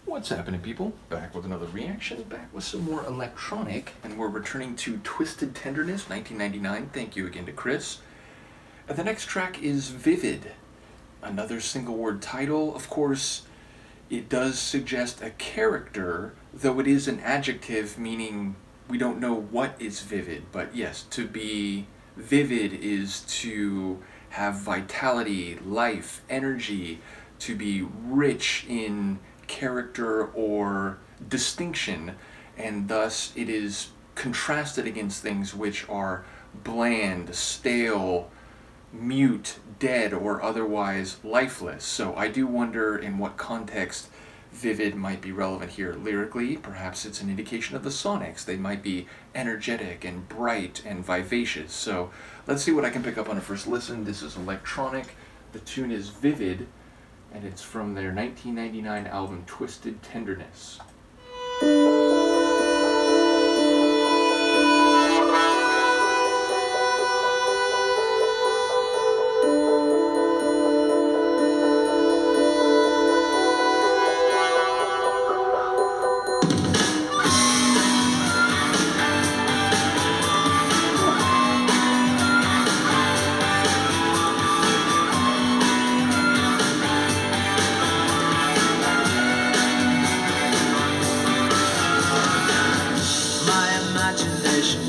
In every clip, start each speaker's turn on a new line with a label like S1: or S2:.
S1: What's happening, people? Back with another reaction, back with some more electronic, and we're returning to Twisted Tenderness, 1999. Thank you again to Chris. The next track is Vivid, another single word title. Of course, it does suggest a character, though it is an adjective, meaning we don't know what is vivid. But yes, to be vivid is to have vitality, life, energy, to be rich in character or distinction, and thus it is contrasted against things which are bland, stale, mute, dead, or otherwise lifeless. So I do wonder in what context vivid might be relevant here. Lyrically, perhaps it's an indication of the Sonics. They might be energetic and bright and vivacious. So let's see what I can pick up on a first listen. This is electronic. The tune is Vivid, and it's from their 1999 album Twisted Tenderness.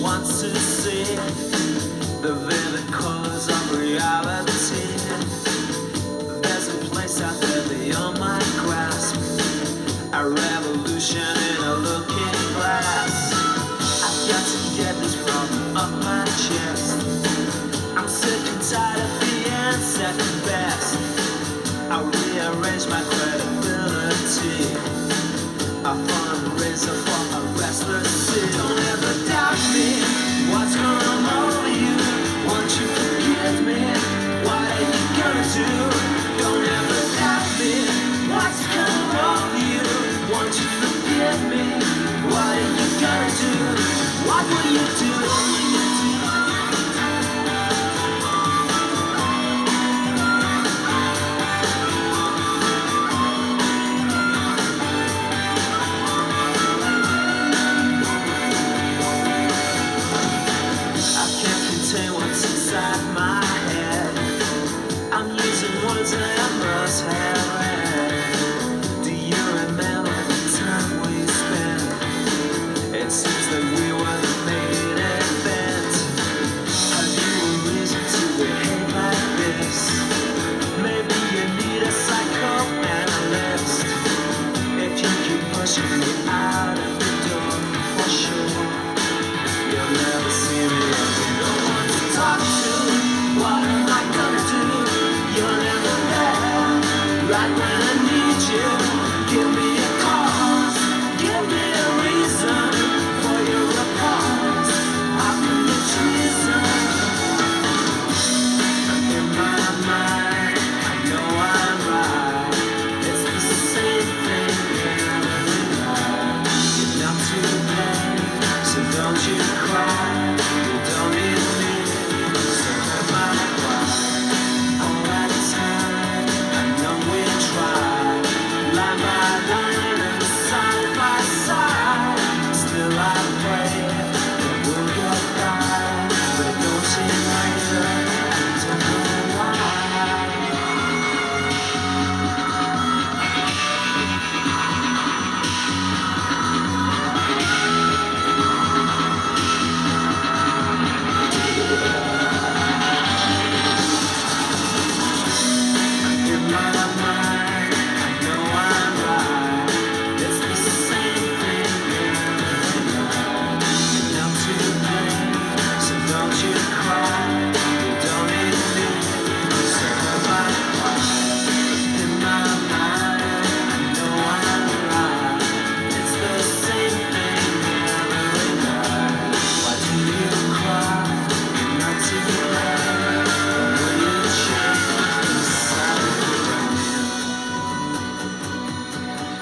S2: Wants to see the vivid colors of reality. There's a place out there beyond my grasp, a revolution in a looking glass. I've got to get this problem off my chest. I'm sick and tired of being second best. I rearrange my credibility. I fundraiser for a restless sea. Don't ever doubt me. What's come over you? Won't you forgive me? What are you gonna do? Don't ever doubt me. What's come over you? Won't you forgive me? What are you gonna do? What will you do?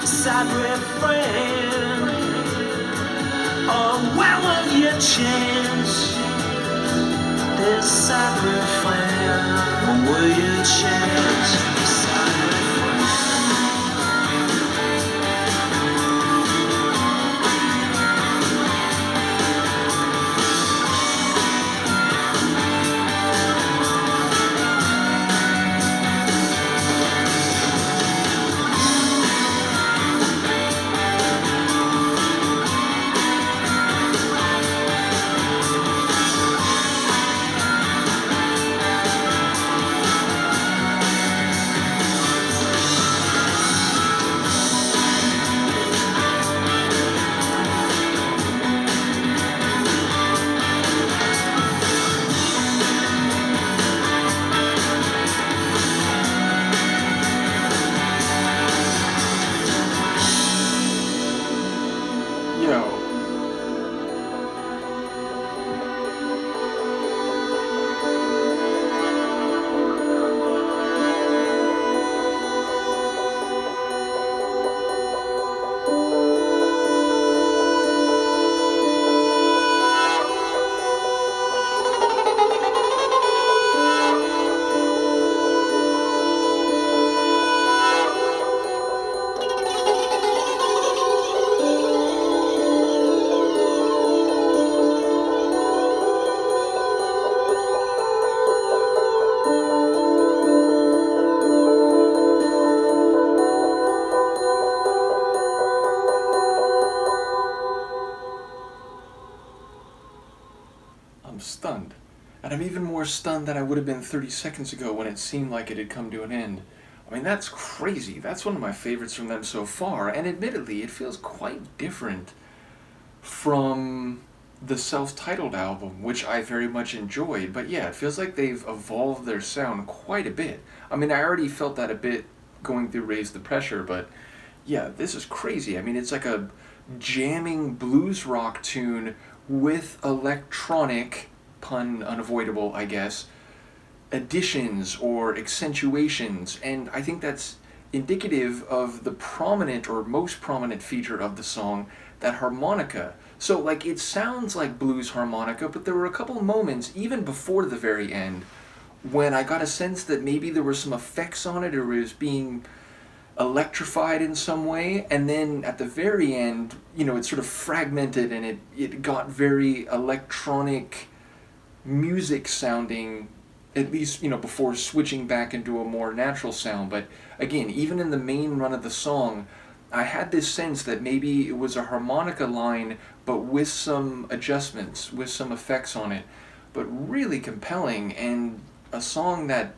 S2: Sad refrain. Oh, why won't you change this sad refrain? Will you change this sad refrain?
S1: I'm even more stunned than I would have been 30 seconds ago when it seemed like it had come to an end. I mean, that's crazy. That's one of my favorites from them so far, and admittedly, it feels quite different from the self-titled album, which I very much enjoyed. But yeah, it feels like they've evolved their sound quite a bit. I mean, I already felt that a bit going through Raise the Pressure, but yeah, this is crazy. I mean, it's like a jamming blues rock tune with electronic, pun unavoidable, I guess, additions or accentuations, and I think that's indicative of the prominent or most prominent feature of the song, that harmonica. So, like, it sounds like blues harmonica, but there were a couple moments, even before the very end, when I got a sense that maybe there were some effects on it or it was being electrified in some way, and then at the very end, you know, it sort of fragmented and it got very electronic music sounding, at least, you know, before switching back into a more natural sound. But again, even in the main run of the song, I had this sense that maybe it was a harmonica line, but with some adjustments, with some effects on it. But really compelling, and a song that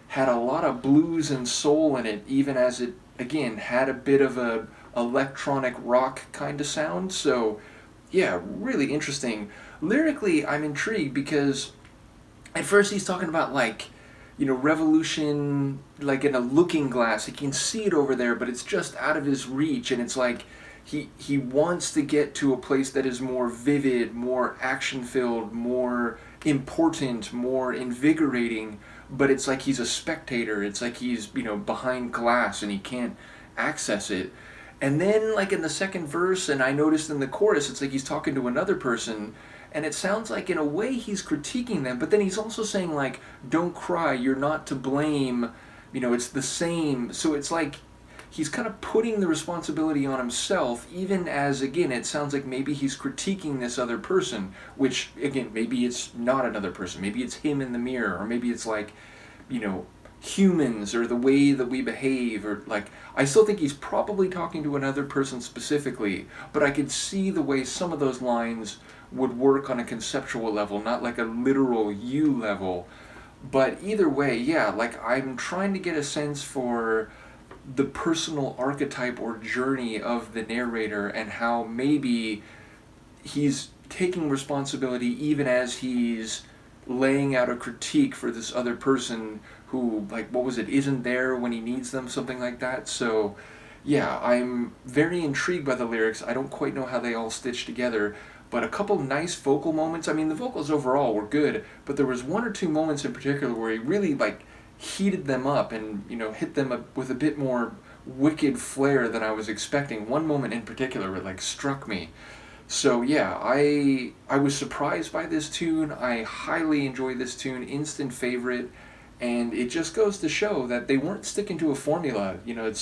S1: had a lot of blues and soul in it, even as it, again, had a bit of a electronic rock kind of sound. So, yeah, really interesting. Lyrically, I'm intrigued because at first he's talking about, like, you know, revolution, like in a looking glass. He can see it over there, but it's just out of his reach, and it's like he wants to get to a place that is more vivid, more action-filled, more important, more invigorating, but it's like he's a spectator. It's like he's, you know, behind glass and he can't access it. And then, like, in the second verse, and I noticed in the chorus, it's like he's talking to another person, and it sounds like, in a way, he's critiquing them, but then he's also saying, like, don't cry, you're not to blame, you know, it's the same. So it's like he's kind of putting the responsibility on himself, even as, again, it sounds like maybe he's critiquing this other person, which, again, maybe it's not another person. Maybe it's him in the mirror, or maybe it's like, you know, humans, or the way that we behave, or, like, I still think he's probably talking to another person specifically, but I could see the way some of those lines would work on a conceptual level, not like a literal you level. But either way, yeah, like, I'm trying to get a sense for the personal archetype or journey of the narrator, and how maybe he's taking responsibility even as he's laying out a critique for this other person who, like, what was it, isn't there when he needs them, something like that. So yeah, I'm very intrigued by the lyrics. I don't quite know how they all stitch together, but a couple nice vocal moments. I mean, the vocals overall were good, but there was one or two moments in particular where he really, like, heated them up and, you know, hit them with a bit more wicked flair than I was expecting. One moment in particular, it, like, struck me. So yeah, I was surprised by this tune. I highly enjoy this tune, instant favorite, and it just goes to show that they weren't sticking to a formula. You know,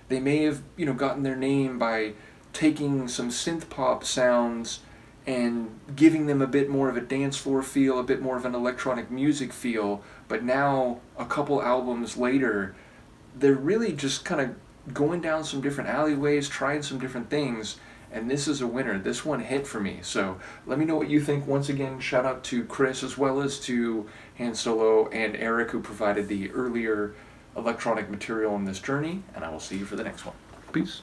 S1: they may have, you know, gotten their name by taking some synth pop sounds and giving them a bit more of a dance floor feel, a bit more of an electronic music feel, but now, a couple albums later, they're really just kind of going down some different alleyways, trying some different things, and this is a winner. This one hit for me. So let me know what you think. Once again, shout out to Chris, as well as to Han Solo and Eric, who provided the earlier electronic material on this journey, and I will see you for the next one. Peace.